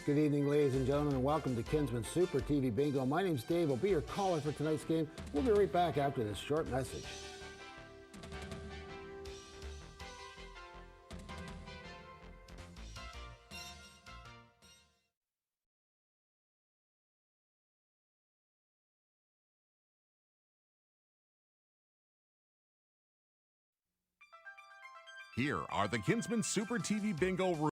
Good evening, ladies and gentlemen, and welcome to Kinsmen Super TV Bingo. My name's Dave. I'll be your caller for tonight's game. We'll be right back after this short message. Here are the Kinsmen Super TV Bingo rules.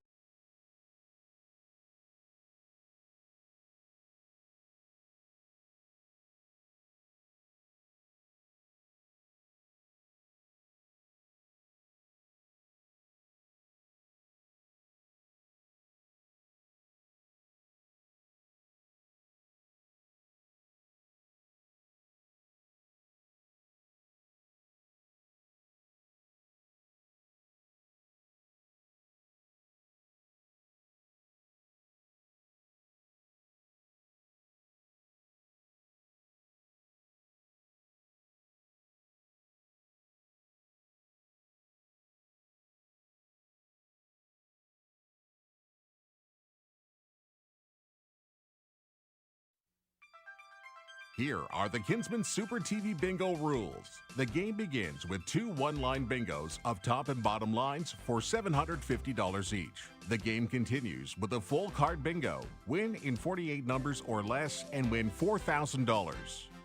Here are the Kinsmen Super TV Bingo rules. The game begins with two one-line bingos of top and bottom lines for $750 each. The game continues with a full card bingo. Win in 48 numbers or less and win $4,000.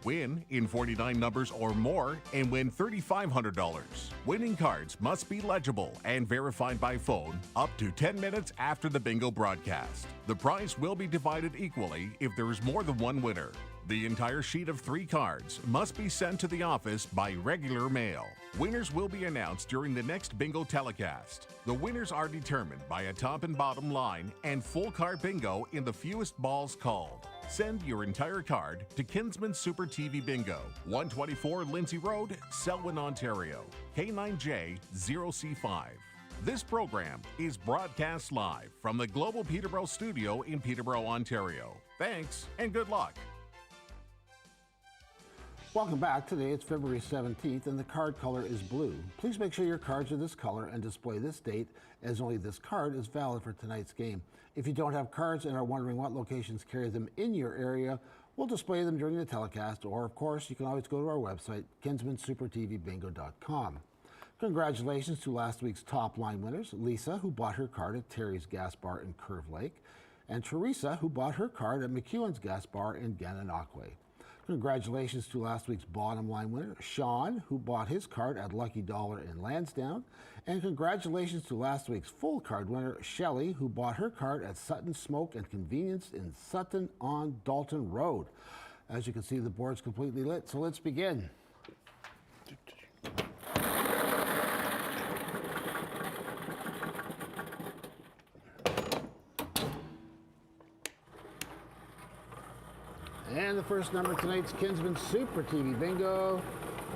Win in 49 numbers or more and win $3,500. Winning cards must be legible and verified by phone up to 10 minutes after the bingo broadcast. The prize will be divided equally if there is more than one winner. The entire sheet of 3 cards must be sent to the office by regular mail. Winners will be announced during the next bingo telecast. The winners are determined by a top and bottom line and full card bingo in the fewest balls called. Send your entire card to Kinsmen Super TV Bingo, 124 Lindsay Road, Selwyn, Ontario, K9J0C5. This program is broadcast live from the Global Peterborough Studio in Peterborough, Ontario. Thanks and good luck. Welcome back. Today it's February 17th and the card color is blue. Please make sure your cards are this color and display this date, as only this card is valid for tonight's game. If you don't have cards and are wondering what locations carry them in your area, we'll display them during the telecast, or of course you can always go to our website, kinsmensupertvbingo.com. Congratulations to last week's top line winners, Lisa, who bought her card at Terry's Gas Bar in Curve Lake, and Teresa, who bought her card at McEwen's Gas Bar in Gananoque. Congratulations to last week's bottom line winner, Sean, who bought his card at Lucky Dollar in Lansdowne. And congratulations to last week's full card winner, Shelley, who bought her card at Sutton Smoke and Convenience in Sutton on Dalton Road. As you can see, the board's completely lit, so let's begin. And the first number tonight's Kinsmen Super TV Bingo,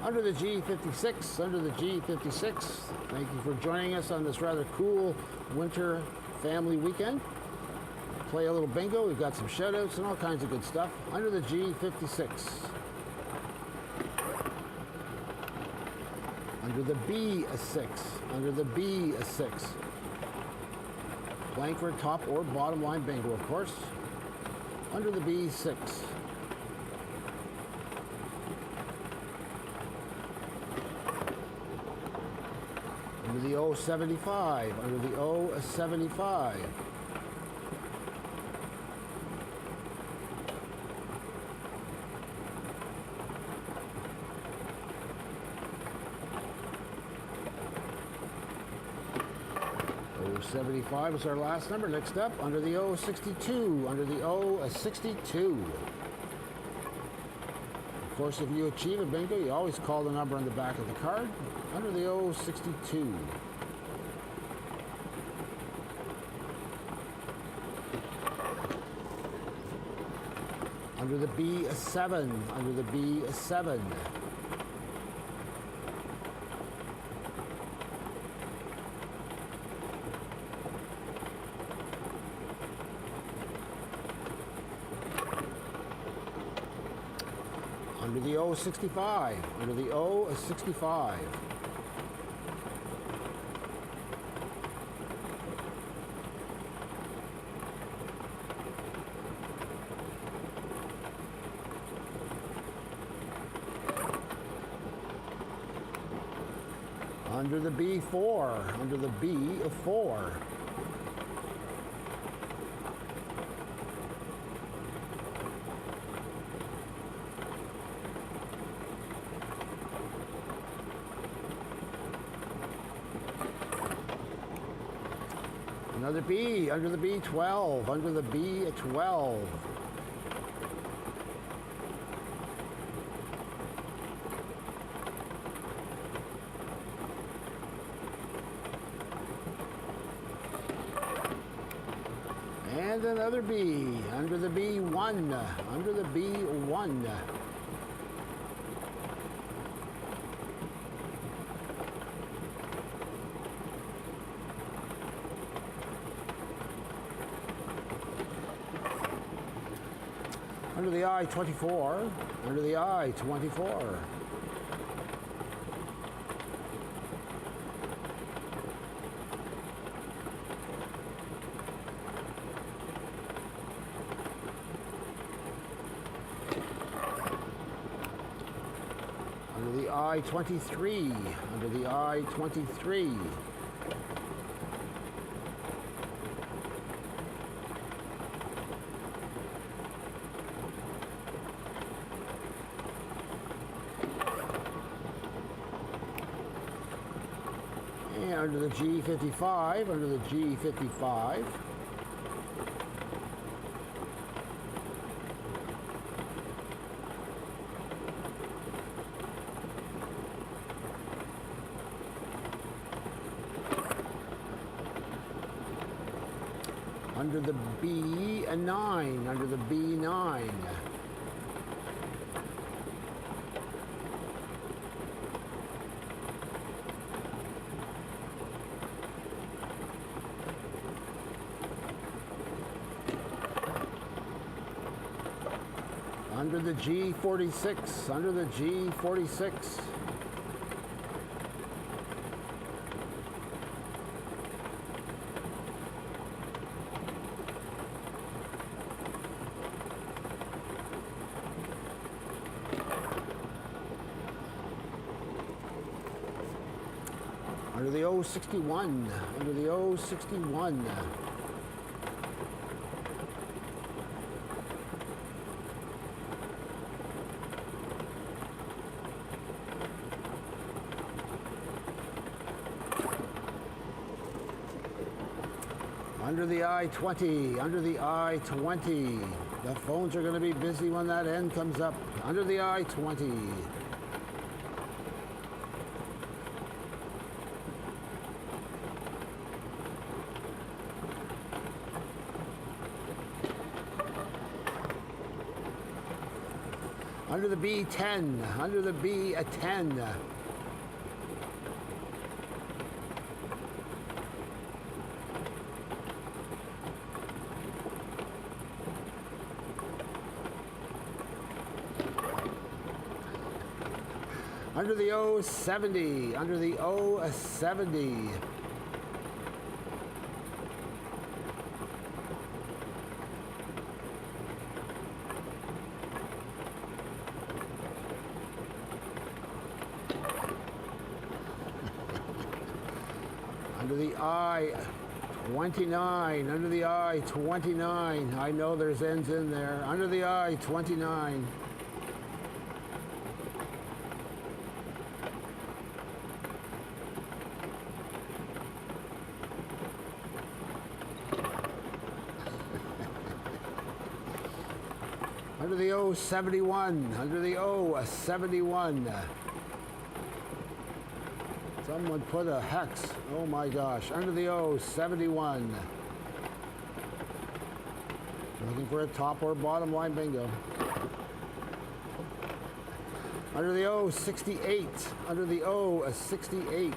under the G56, under the G56. Thank you for joining us on this rather cool winter family weekend. Play a little bingo, we've got some shout-outs and all kinds of good stuff. Under the G56. Under the B, a 6. Under the B, a 6. Playing for a top or bottom line bingo, of course. Under the B6. Under the O75, under the O75. O75 is our last number. Next up, under the O62, under the O62. Of course, if you achieve a bingo, you always call the number on the back of the card. Under the O62. Under the B, a 7. Under the B, a 7. Under the O65, under the O65. Under the B4. Under the B4. Another B, under the B12, under the B12. And another B, under the B1, under the B1. Under the I-24, under the I-24. Under the I-23, under the I-23. Under the G55, under the G55. Under the B9, under the B9. Under the G46, under the G46. Under the O61, under the O61. Under the I-20, under the I-20. The phones are going to be busy when that end comes up. Under the I-20. Under the B10, under the B10. Under the O70, under the O70. Under the I-29, under the I-29. I know there's ends in there. Under the I-29. Under the O71, under the O71. Someone put a hex, oh my gosh, under the O71. Looking for a top or bottom line bingo. Under the O68, under the O68.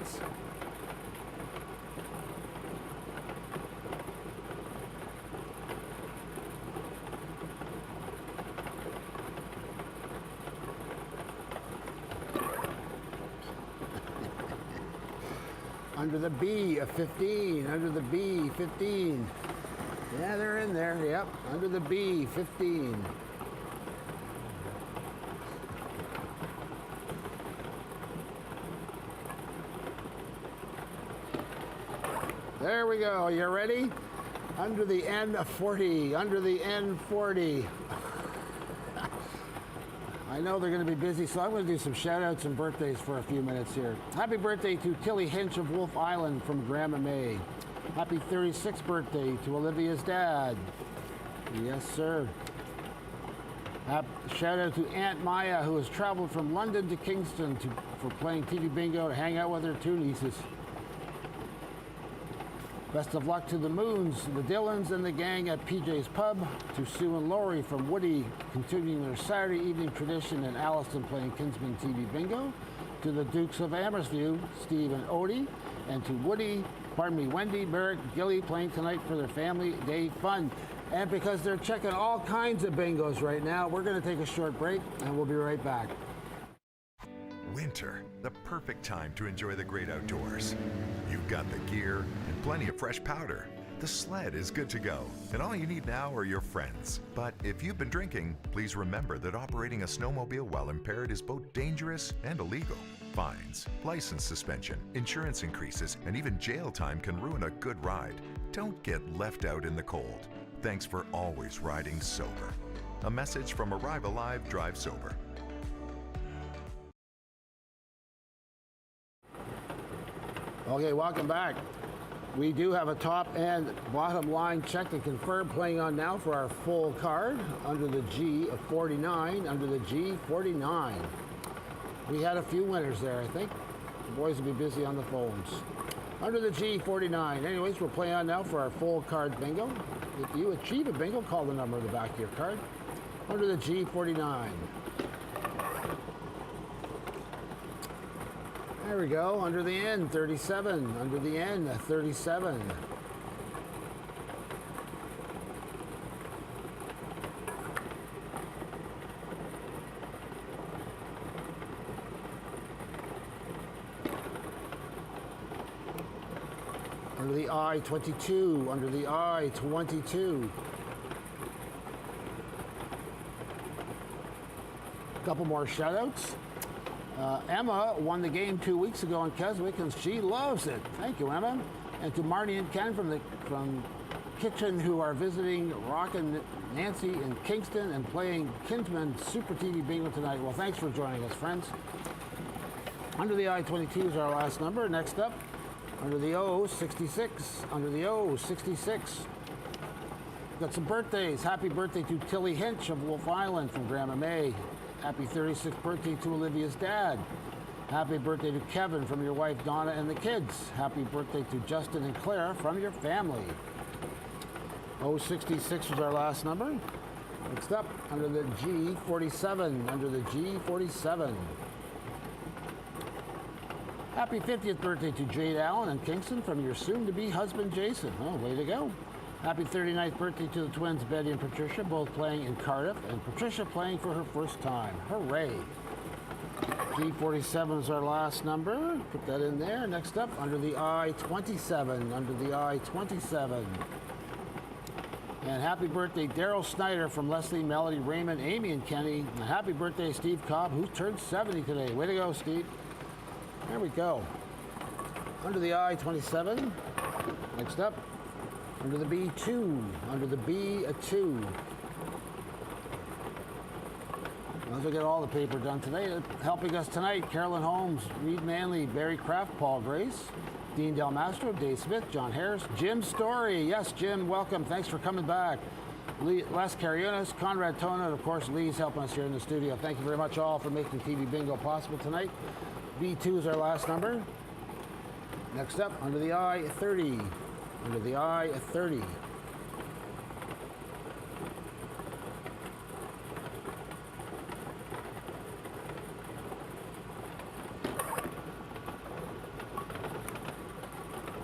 Under the B15, under the B15. Yeah, they're in there, yep, under the B15. There we go. You ready? Under the N40. Under the N40. I know they're going to be busy, so I'm going to do some shout-outs and birthdays for a few minutes here. Happy birthday to Tilly Hinch of Wolf Island from Grandma May. Happy 36th birthday to Olivia's dad. Yes, sir. Shout out to Aunt Maya, who has traveled from London to Kingston for playing TV bingo to hang out with her two nieces. Best of luck to the Moons, the Dillons, and the gang at PJ's Pub. To Sue and Lori from Woody, continuing their Saturday evening tradition, and Allison playing Kinsmen TV bingo. To the Dukes of Amherstview, Steve and Odie, and to Wendy, Merrick, Gilly playing tonight for their family day fun. And because they're checking all kinds of bingos right now, we're going to take a short break, and we'll be right back. Winter, the perfect time to enjoy the great outdoors. You've got the gear and plenty of fresh powder. The sled is good to go, and all you need now are your friends. But if you've been drinking, please remember that operating a snowmobile while impaired is both dangerous and illegal. Fines, license suspension, insurance increases, and even jail time can ruin a good ride. Don't get left out in the cold. Thanks for always riding sober. A message from Arrive Alive, Drive Sober. Okay, welcome back. We do have a top and bottom line check and confirm playing on now for our full card under the G49, under the G49. We had a few winners there, I think. The boys will be busy on the phones. Under the G49. Anyways, we're playing on now for our full card bingo. If you achieve a bingo, call the number on the back of your card. Under the G49. There we go. Under the N37. Under the N37. Under the I-22, under the I-22. A couple more shout-outs. Emma won the game 2 weeks ago in Keswick, and she loves it. Thank you, Emma. And to Marnie and Ken from Kitchen, who are visiting Rockin' Nancy in Kingston and playing Kinsmen Super TV Bingo tonight. Well, thanks for joining us, friends. Under the I-22 is our last number. Next up, under the O66, under the O66. Got some birthdays. Happy birthday to Tilly Hinch of Wolf Island from Grandma May. Happy 36th birthday to Olivia's dad. Happy birthday to Kevin from your wife Donna and the kids. Happy birthday to Justin and Claire from your family. O66 was our last number. Next up, under the G47, under the G47. Happy 50th birthday to Jade Allen and Kingston from your soon-to-be husband, Jason. Oh, way to go. Happy 39th birthday to the twins, Betty and Patricia, both playing in Cardiff, and Patricia playing for her first time. Hooray. G47 is our last number. Put that in there. Next up, under the I-27, under the I-27. And happy birthday, Daryl Snyder from Leslie, Melody, Raymond, Amy, and Kenny. And happy birthday, Steve Cobb, who turned 70 today. Way to go, Steve. There we go. Under the I-27. Next up, under the B2. Under the B2. Let's get all the paper done today. Helping us tonight, Carolyn Holmes, Reed Manley, Barry Kraft, Paul Grace, Dean Del Mastro, Dave Smith, John Harris, Jim Story. Yes, Jim, welcome. Thanks for coming back. Les Carrionas, Conrad Tona, and of course, Lee's helping us here in the studio. Thank you very much all for making TV Bingo possible tonight. B2 is our last number. Next up, under the I-30. Under the I-30.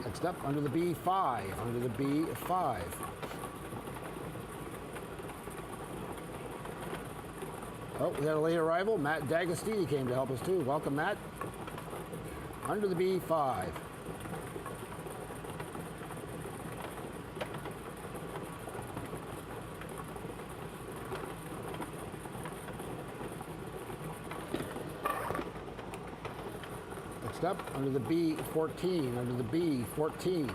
Next up, under the B5. Under the B5. Oh, we had a late arrival. Matt D'Agostini came to help us too. Welcome, Matt. Under the B5. Next up, under the B14. Under the B14.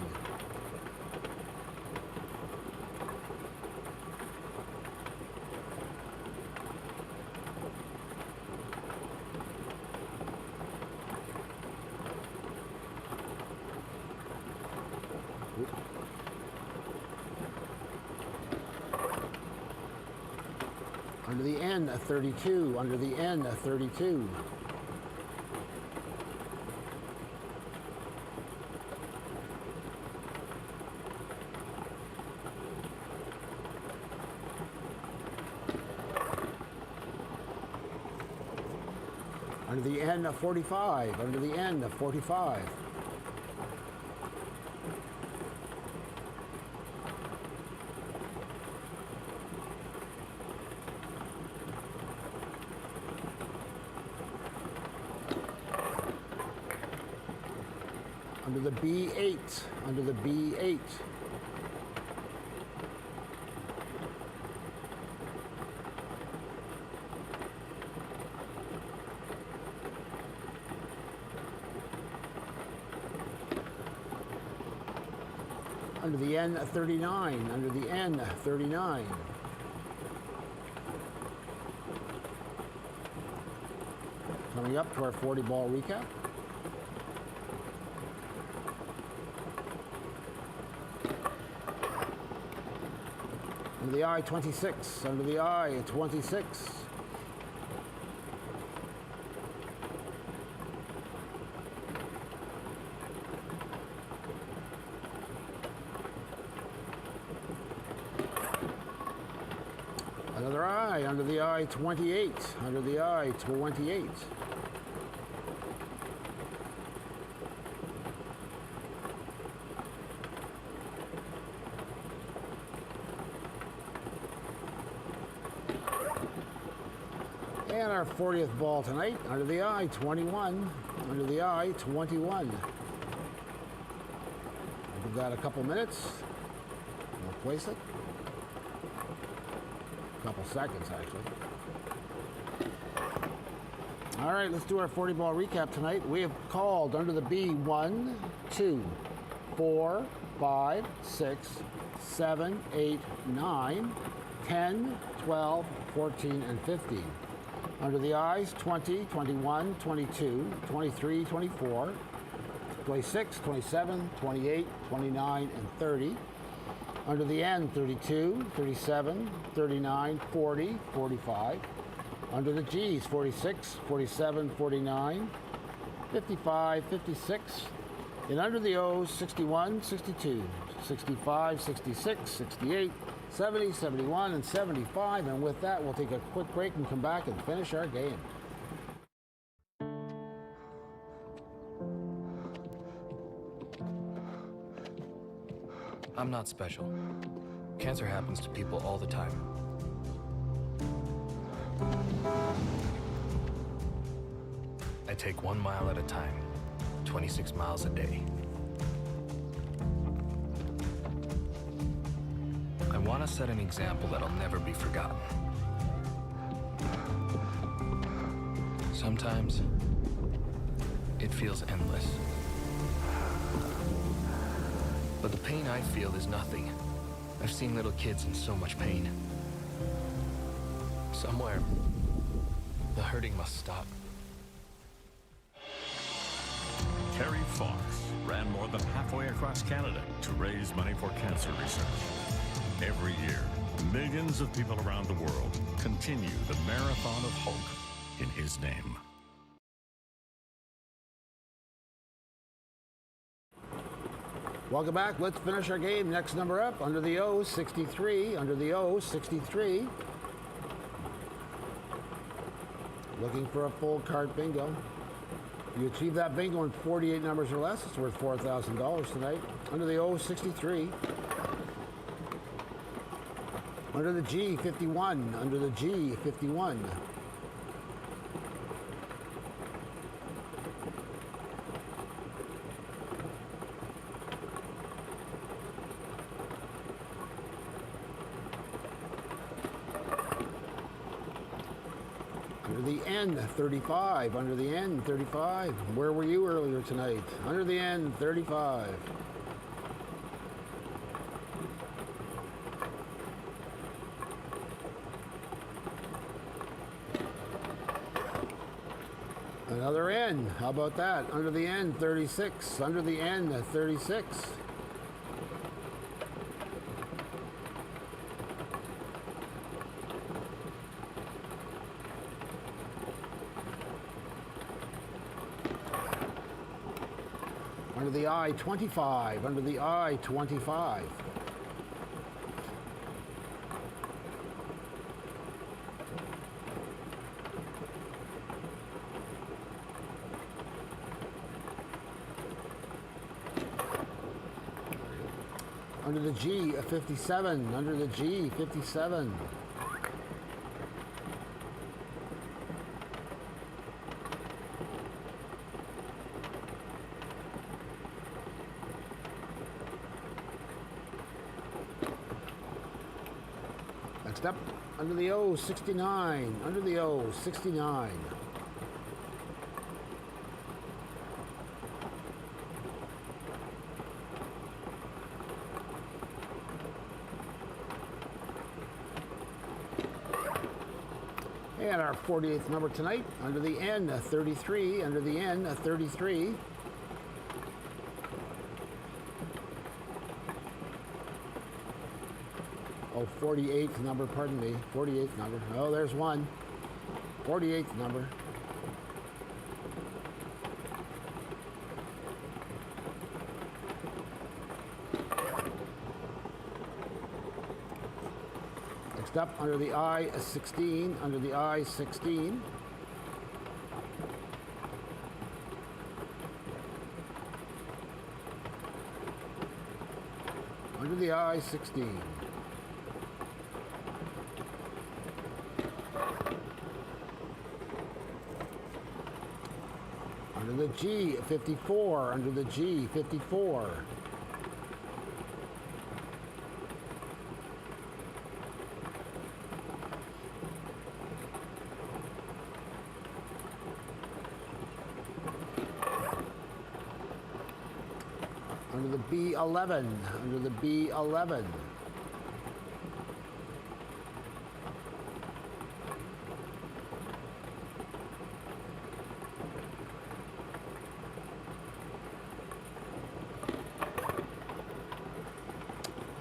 Under the N, 32. Under the N, 32. Under the N, 45. Under the N, 45. Under the B8. Under the B8. Under the N, 39. Under the N, 39. Coming up to our 40-ball recap. Under the I, 26. Under the I, 26. Another I, under the I, 28. Under the I, 28. And our 40th ball tonight, under the I, 21. Under the I, 21. Give that a couple minutes. We'll place it. Couple seconds, actually. All right, let's do our 40-ball recap tonight. We have called under the B 1, 2, 4, 5, 6, 7, 8, 9, 10, 12, 14, and 15. Under the I's, 20, 21, 22, 23, 24, 26, 27, 28, 29, and 30. Under the N, 32, 37, 39, 40, 45. Under the G's, 46, 47, 49, 55, 56. And under the O's, 61, 62, 65, 66, 68, 70, 71, and 75. And with that, we'll take a quick break and come back and finish our game. I'm not special. Cancer happens to people all the time. I take 1 mile at a time, 26 miles a day. I want to set an example that'll never be forgotten. Sometimes it feels endless. But the pain I feel is nothing. I've seen little kids in so much pain. Somewhere, the hurting must stop. Terry Fox ran more than halfway across Canada to raise money for cancer research. Every year, millions of people around the world continue the marathon of hope in his name. Welcome back. Let's finish our game. Next number up, under the O, 63. Under the O, 63. Looking for a full card bingo. You achieve that bingo in 48 numbers or less, it's worth $4,000 tonight. Under the O, 63. Under the G, 51. Under the G, 51. Under the N, 35. Under the N, 35. Where were you earlier tonight? Under the N, 35. Another N. How about that? Under the N, 36. Under the N, 36. Under the I, 25. Under the I, 25. Under the G, a 57. Under the G, 57. Next up, under the O, 69. Under the O, 69. And our 48th number tonight, under the N, a 33. Under the N, a 33. Oh, 48th number, pardon me. 48th number. Oh, there's one. 48th number. Next up, under the I, a 16. Under the I, 16. Under the I, 16. Under the G, 54. Under the G, 54. Under the B, 11. Under the B, 11.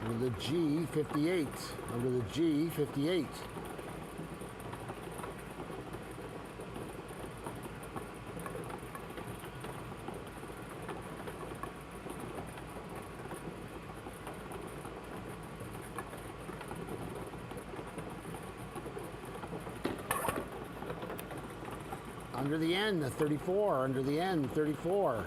Under the G, 58. Under the G, 58. Under the N, 34. Under the N, 34.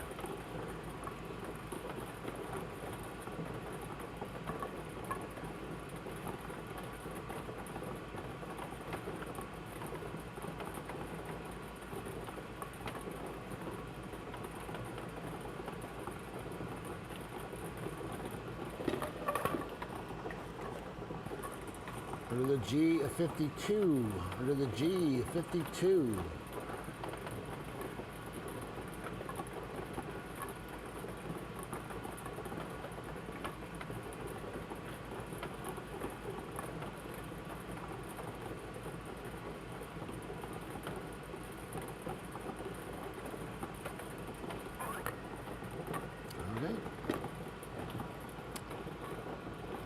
Under the G, a 52. Under the G, 52.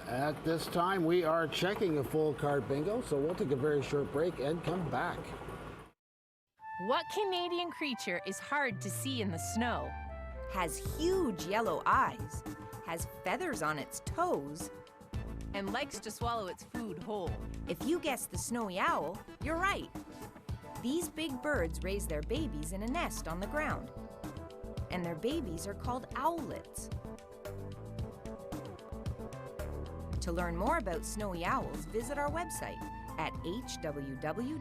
At this time, we are checking a full card bingo, so we'll take a very short break and come back. What Canadian creature is hard to see in the snow? Has huge yellow eyes, has feathers on its toes. And likes to swallow its food whole. If you guess the snowy owl, you're right. These big birds raise their babies in a nest on the ground. And their babies are called owlets. To learn more about snowy owls, visit our website at hww.ca.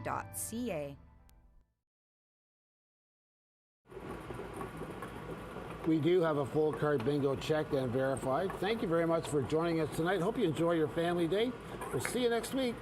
We do have a full card bingo checked and verified. Thank you very much for joining us tonight. Hope you enjoy your family day. We'll see you next week.